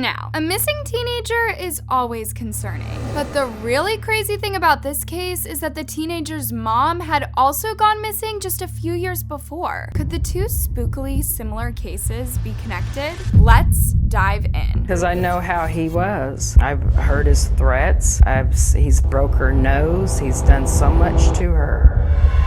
Now, a missing teenager is always concerning, but the really crazy thing about this case is that the teenager's mom had also gone missing just a few years before. Could the two spookily similar cases be connected? Let's dive in. Because I know how he was. I've heard his threats. He's broke her nose. He's done so much to her.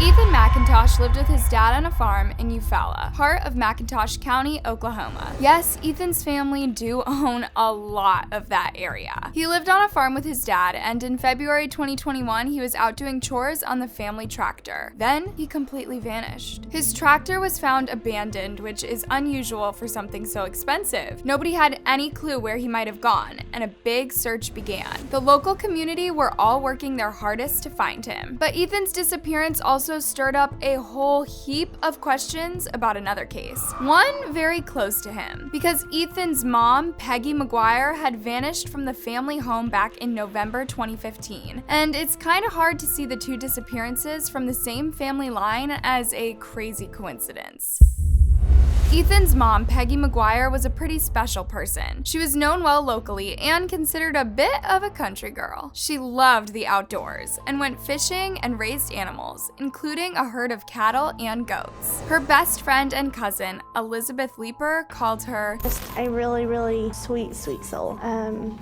Ethan McIntosh lived with his dad on a farm in Eufaula, part of McIntosh County, Oklahoma. Yes, Ethan's family do own a lot of that area. He lived on a farm with his dad, and in February 2021, he was out doing chores on the family tractor. Then he completely vanished. His tractor was found abandoned, which is unusual for something so expensive. Nobody had any clue where he might have gone, and a big search began. The local community were all working their hardest to find him. But Ethan's disappearance also stirred up a whole heap of questions about another case. One very close to him, because Ethan's mom, Peggy McGuire, had vanished from the family home back in November 2015. And it's kind of hard to see the two disappearances from the same family line as a crazy coincidence. Ethan's mom, Peggy McGuire, was a pretty special person. She was known well locally and considered a bit of a country girl. She loved the outdoors and went fishing and raised animals, including a herd of cattle and goats. Her best friend and cousin, Elizabeth Leeper, called her just a really, really sweet soul.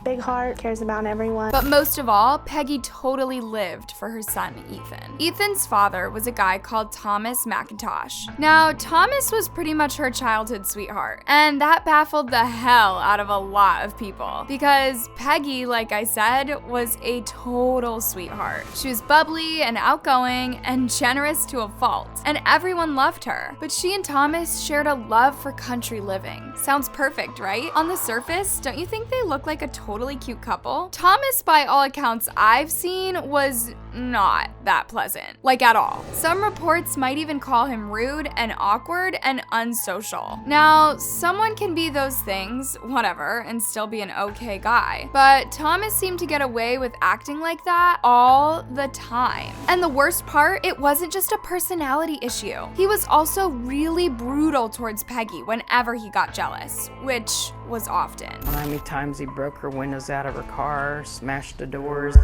Big heart, cares about everyone. But most of all, Peggy totally lived for her son, Ethan. Ethan's father was a guy called Thomas McIntosh. Now, Thomas was pretty much her childhood sweetheart, and that baffled the hell out of a lot of people because Peggy, like I said, was a total sweetheart. She was bubbly and outgoing and generous to a fault, and everyone loved her. But she and Thomas shared a love for country living. Sounds perfect, right? On the surface, don't you think they look like a totally cute couple? Thomas, by all accounts I've seen, was not that pleasant, like at all. Some reports might even call him rude and awkward and unsocial. Now, someone can be those things, whatever, and still be an okay guy, but Thomas seemed to get away with acting like that all the time. And the worst part, it wasn't just a personality issue. He was also really brutal towards Peggy whenever he got jealous, which was often. How many times he broke her windows out of her car, smashed the doors.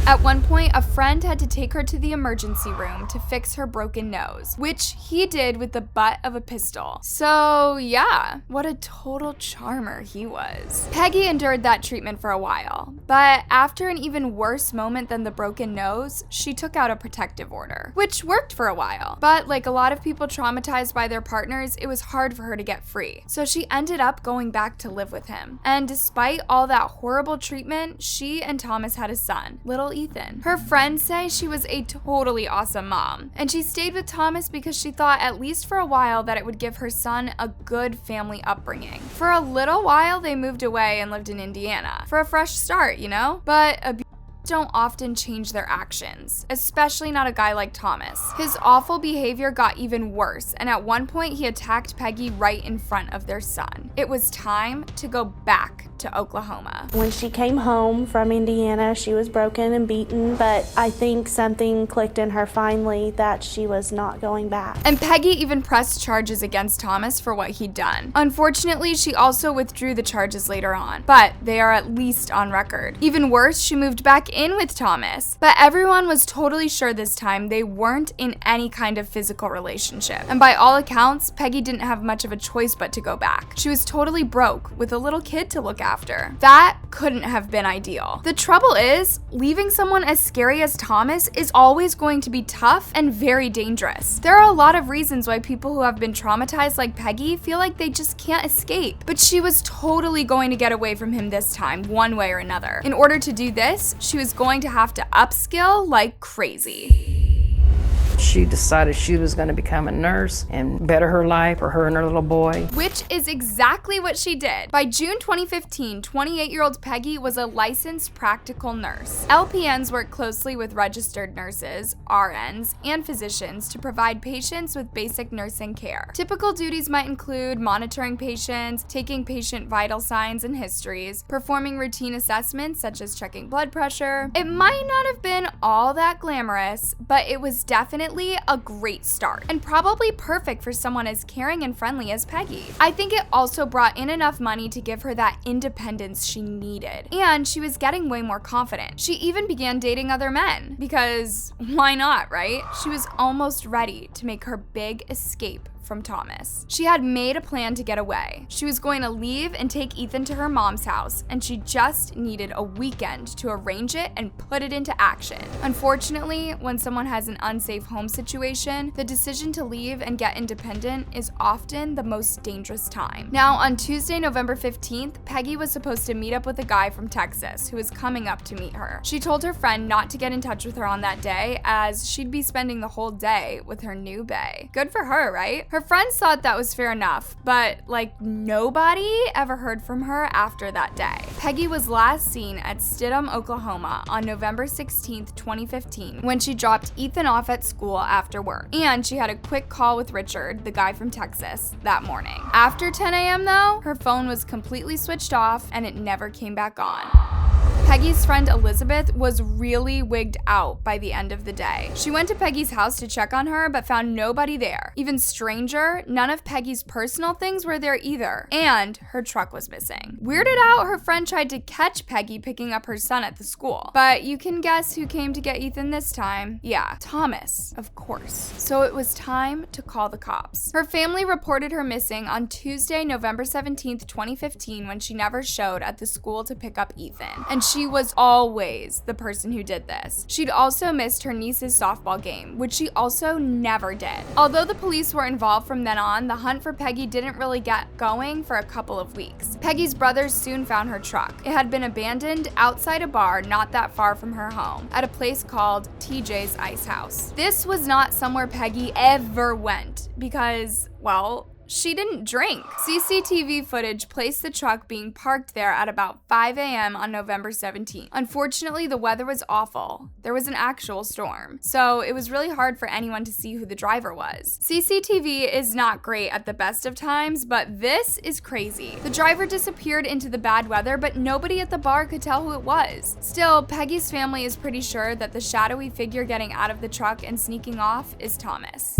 At one point, a friend had to take her to the emergency room to fix her broken nose, which he did with the butt of a pistol. So yeah, what a total charmer he was. Peggy endured that treatment for a while, but after an even worse moment than the broken nose, she took out a protective order, which worked for a while. But like a lot of people traumatized by their partners, it was hard for her to get free. So she ended up going back to live with him. And despite all that horrible treatment, she and Thomas had a son, little Ethan. Her friends say she was a totally awesome mom, and she stayed with Thomas because she thought, at least for a while, that it would give her son a good family upbringing. For a little while, they moved away and lived in Indiana for a fresh start, you know? But don't often change their actions, especially not a guy like Thomas. His awful behavior got even worse, and at one point he attacked Peggy right in front of their son. It was time to go back to Oklahoma. When she came home from Indiana, she was broken and beaten, but I think something clicked in her finally that she was not going back. And Peggy even pressed charges against Thomas for what he'd done. Unfortunately, she also withdrew the charges later on, but they are at least on record. Even worse, she moved back in with Thomas, but everyone was totally sure this time they weren't in any kind of physical relationship. And by all accounts, Peggy didn't have much of a choice but to go back. She was totally broke with a little kid to look after. That couldn't have been ideal. The trouble is, leaving someone as scary as Thomas is always going to be tough and very dangerous. There are a lot of reasons why people who have been traumatized like Peggy feel like they just can't escape, but she was totally going to get away from him this time, one way or another. In order to do this, she was going to have to upskill like crazy. She decided she was going to become a nurse and better her life for her and her little boy. Which is exactly what she did. By June 2015, 28-year-old Peggy was a licensed practical nurse. LPNs work closely with registered nurses, RNs, and physicians to provide patients with basic nursing care. Typical duties might include monitoring patients, taking patient vital signs and histories, performing routine assessments such as checking blood pressure. It might not have been all that glamorous, but it was definitely definitely a great start, and probably perfect for someone as caring and friendly as Peggy. I think it also brought in enough money to give her that independence she needed, and she was getting way more confident. She even began dating other men, because why not, right? She was almost ready to make her big escape from Thomas. She had made a plan to get away. She was going to leave and take Ethan to her mom's house, and she just needed a weekend to arrange it and put it into action. Unfortunately, when someone has an unsafe home situation, the decision to leave and get independent is often the most dangerous time. Now, on Tuesday, November 15th, Peggy was supposed to meet up with a guy from Texas who was coming up to meet her. She told her friend not to get in touch with her on that day, as she'd be spending the whole day with her new bae. Good for her, right? Her friends thought that was fair enough, but nobody ever heard from her after that day. Peggy was last seen at Stidham, Oklahoma on November 16th, 2015, when she dropped Ethan off at school after work, and she had a quick call with Richard, the guy from Texas, that morning. After 10 a.m. though, her phone was completely switched off and it never came back on. Peggy's friend Elizabeth was really wigged out by the end of the day. She went to Peggy's house to check on her, but found nobody there. Even stranger, none of Peggy's personal things were there either, and her truck was missing. Weirded out, her friend tried to catch Peggy picking up her son at the school. But you can guess who came to get Ethan this time. Yeah, Thomas, of course. So it was time to call the cops. Her family reported her missing on Tuesday, November 17th, 2015, when she never showed at the school to pick up Ethan. And she was always the person who did this. She'd also missed her niece's softball game, which she also never did. Although the police were involved from then on, the hunt for Peggy didn't really get going for a couple of weeks. Peggy's brothers soon found her truck. It had been abandoned outside a bar not that far from her home, at a place called TJ's Ice House. This was not somewhere Peggy ever went because, well, she didn't drink. CCTV footage placed the truck being parked there at about 5 a.m. on November 17th. Unfortunately, the weather was awful. There was an actual storm, so it was really hard for anyone to see who the driver was. CCTV is not great at the best of times, but this is crazy. The driver disappeared into the bad weather, but nobody at the bar could tell who it was. Still, Peggy's family is pretty sure that the shadowy figure getting out of the truck and sneaking off is Thomas.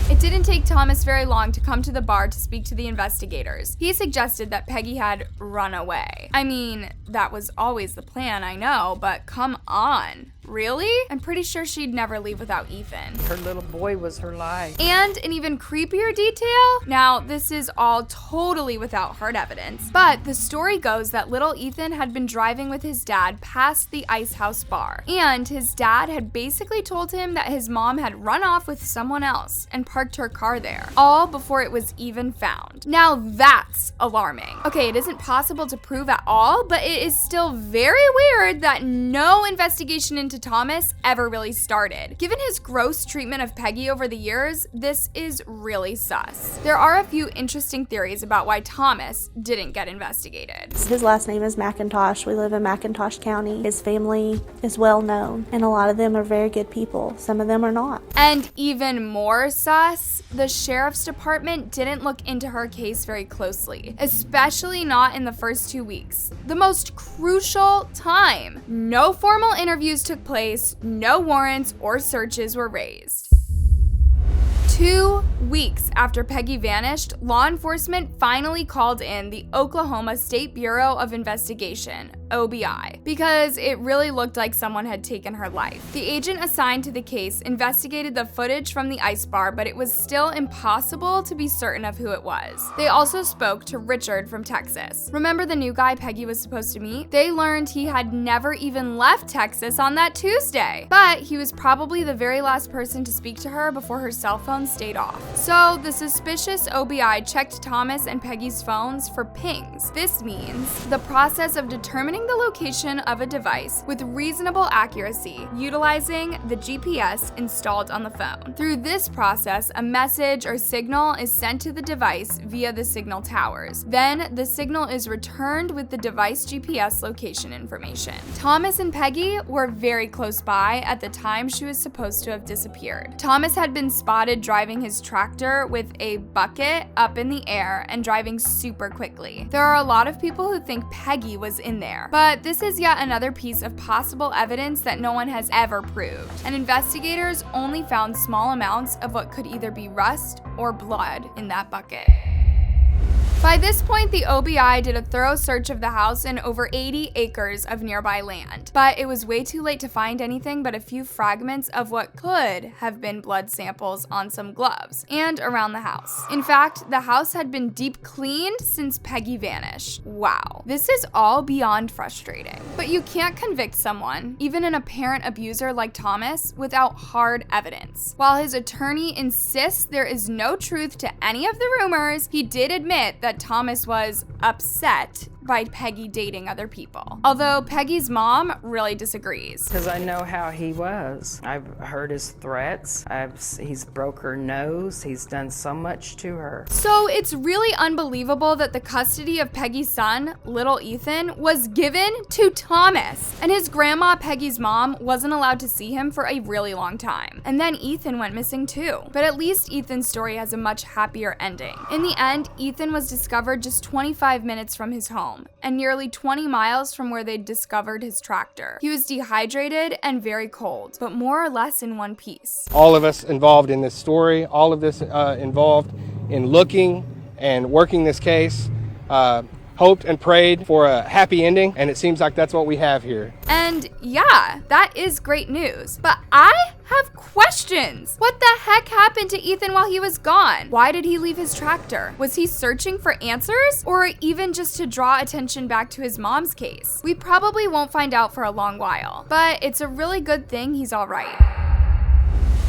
It didn't take Thomas very long to come to the bar to speak to the investigators. He suggested that Peggy had run away. I mean, that was always the plan, I know, but come on. Really? I'm pretty sure she'd never leave without Ethan. Her little boy was her life. And an even creepier detail? Now, this is all totally without hard evidence, but the story goes that little Ethan had been driving with his dad past the Ice House bar, and his dad had basically told him that his mom had run off with someone else and parked her car there, all before it was even found. Now that's alarming. Okay, it isn't possible to prove at all, but it is still very weird that no investigation into Thomas ever really started. Given his gross treatment of Peggy over the years, this is really sus. There are a few interesting theories about why Thomas didn't get investigated. His last name is McIntosh. We live in McIntosh County. His family is well known, and a lot of them are very good people. Some of them are not. And even more sus, the sheriff's department didn't look into her case very closely, especially not in the first 2 weeks. The most crucial time. No formal interviews took place, no warrants or searches were raised. 2 weeks after Peggy vanished, law enforcement finally called in the Oklahoma State Bureau of Investigation, OBI, because it really looked like someone had taken her life. The agent assigned to the case investigated the footage from the ice bar, but it was still impossible to be certain of who it was. They also spoke to Richard from Texas. Remember the new guy Peggy was supposed to meet? They learned he had never even left Texas on that Tuesday, but he was probably the very last person to speak to her before her cell phone stayed off. So the suspicious OBI checked Thomas and Peggy's phones for pings. This means the process of determining the location of a device with reasonable accuracy, utilizing the GPS installed on the phone. Through this process, a message or signal is sent to the device via the signal towers. Then the signal is returned with the device GPS location information. Thomas and Peggy were very close by at the time she was supposed to have disappeared. Thomas had been spotted driving his tractor with a bucket up in the air and driving super quickly. There are a lot of people who think Peggy was in there. more. But this is yet another piece of possible evidence that no one has ever proved, and investigators only found small amounts of what could either be rust or blood in that bucket. By this point, the OBI did a thorough search of the house and over 80 acres of nearby land, but it was way too late to find anything but a few fragments of what could have been blood samples on some gloves and around the house. In fact, the house had been deep cleaned since Peggy vanished. Wow, this is all beyond frustrating. But you can't convict someone, even an apparent abuser like Thomas, without hard evidence. While his attorney insists there is no truth to any of the rumors, he did admit that Thomas was upset by Peggy dating other people. Although Peggy's mom really disagrees. Because I know how he was. I've heard his threats. He's broke her nose. He's done so much to her. So it's really unbelievable that the custody of Peggy's son, little Ethan, was given to Thomas. And his grandma, Peggy's mom, wasn't allowed to see him for a really long time. And then Ethan went missing too. But at least Ethan's story has a much happier ending. In the end, Ethan was discovered just 25 minutes from his home, and nearly 20 miles from where they discovered his tractor. He was dehydrated and very cold, but more or less in one piece. All of us involved in this story, all of this involved in looking and working this case, hoped and prayed for a happy ending, and it seems like that's what we have here. And yeah, that is great news, but I have questions. What the heck happened to Ethan while he was gone? Why did he leave his tractor? Was he searching for answers, or even just to draw attention back to his mom's case? We probably won't find out for a long while, but it's a really good thing he's all right.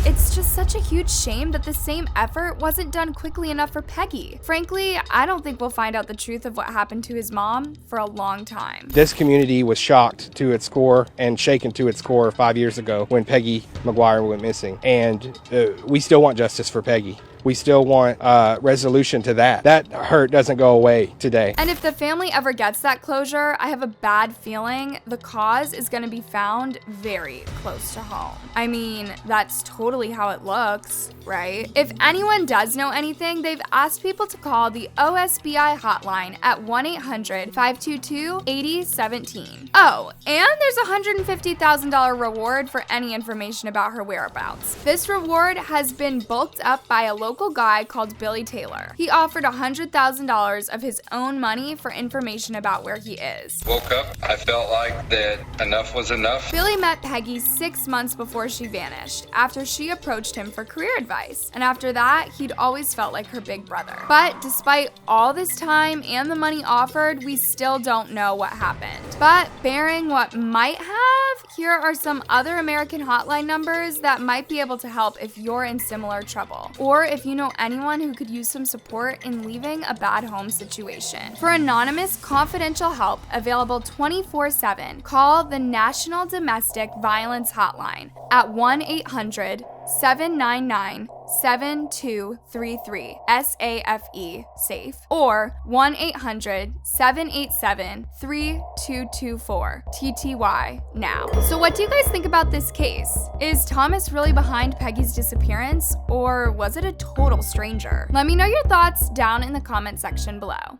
It's just such a huge shame that the same effort wasn't done quickly enough for Peggy. Frankly, I don't think we'll find out the truth of what happened to his mom for a long time. This community was shocked to its core and shaken to its core 5 years ago when Peggy McGuire went missing. And we still want justice for Peggy. We still want resolution to that. That hurt doesn't go away today. And if the family ever gets that closure, I have a bad feeling the cause is going to be found very close to home. I mean, that's totally how it looks, right? If anyone does know anything, they've asked people to call the OSBI hotline at 1-800-522-8017. Oh, and there's a $150,000 reward for any information about her whereabouts. This reward has been bulked up by a local guy called Billy Taylor. He offered $100,000 of his own money for information about where he is. Woke up, I felt like that enough was enough. Billy met Peggy 6 months before she vanished, after she approached him for career advice. And after that, he'd always felt like her big brother. But despite all this time and the money offered, we still don't know what happened. But bearing what might have, here are some other American hotline numbers that might be able to help if you're in similar trouble, or if you know anyone who could use some support in leaving a bad home situation. For anonymous, confidential help available 24/7, call the National Domestic Violence Hotline at 1-800-799-7233, SAFE, SAFE, or 1-800-787-3224, TTY, now. So what do you guys think about this case? Is Thomas really behind Peggy's disappearance, or was it a total stranger? Let me know your thoughts down in the comment section below.